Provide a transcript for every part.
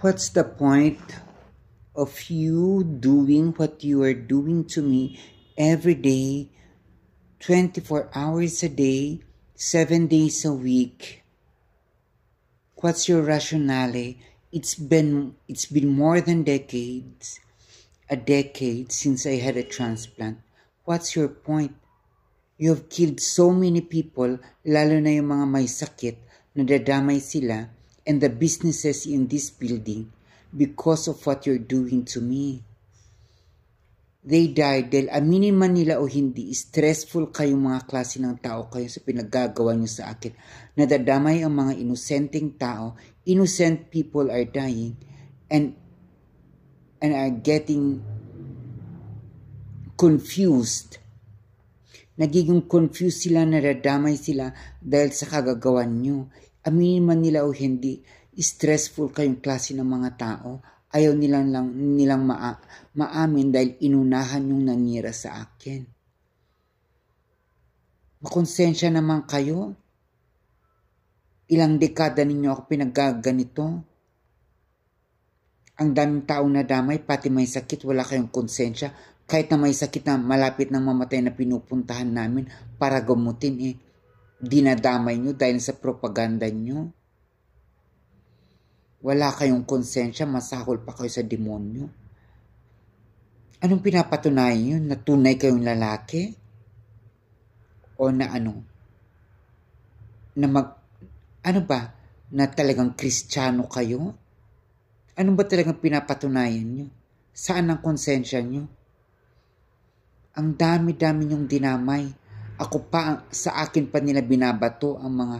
What's the point of you doing what you are doing to me every day, 24 hours a day, 7 days a week? What's your rationale? It's been more than a decade since I had a transplant. What's your point? You have killed so many people, lalo na yung mga may sakit, nadadamay sila, and the businesses in this building because of what you're doing to me. They died dahil aminin man nila o hindi, stressful kayong mga klase ng tao kayo sa pinaggagawa nyo sa akin. Nadadamay ang mga inosenteng tao. Innocent people are dying and are getting confused. Nagiging confused sila, nadadamay sila dahil sa kagagawan nyo. Aminin man nila o hindi, stressful kayong klase ng mga tao. Ayaw nilang maamin dahil inunahan yung nanira sa akin. Makonsensya naman kayo. Ilang dekada ninyo ako pinaggaganito. Ang daming taong nadamay, pati may sakit, wala kayong konsensya. Kahit na may sakit na malapit ng mamatay na pinupuntahan namin para gamutin, dinadamay nyo dahil sa propaganda nyo. Wala kayong konsensya, masahol pa kayo sa demonyo. Anong pinapatunayan nyo? Na tunay kayong lalaki? O na ano? Na talagang Kristiyano kayo? Ano ba talagang pinapatunayan nyo? Saan ang konsensya nyo? Ang dami-dami nyong dinamay. Sa akin pa nila binabato ang mga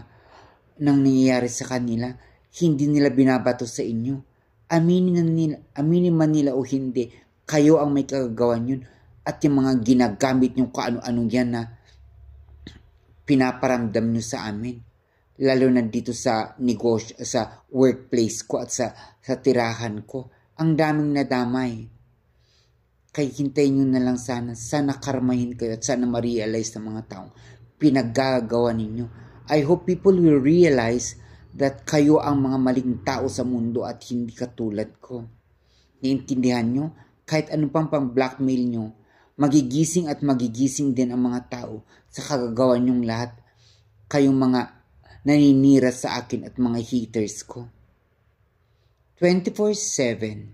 nang nangyayari sa kanila. Hindi nila binabato sa inyo. Aminin man nila o hindi, kayo ang may kagagawan yun. At yung mga ginagamit nyo kaano-ano yan na pinaparamdam nyo sa amin. Lalo na dito sa negosyo, sa workplace ko at sa tirahan ko. Ang daming nadamay. Kaya hintayin nyo na lang sana karmahin kayo at sana ma-realize ng mga taong pinaggagawa ninyo. I hope people will realize that kayo ang mga maling tao sa mundo at hindi katulad ko. Naiintindihan nyo? Kahit anong pang blackmail nyo, magigising at magigising din ang mga tao sa kagagawa nyong lahat. Kayong mga naninira sa akin at mga haters ko. 24/7.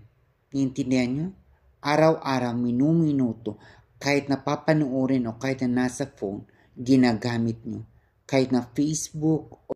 Naiintindihan nyo? Araw-araw, minuto, kahit napapanoorin o kahit na nasa phone, ginagamit nyo. Kahit na Facebook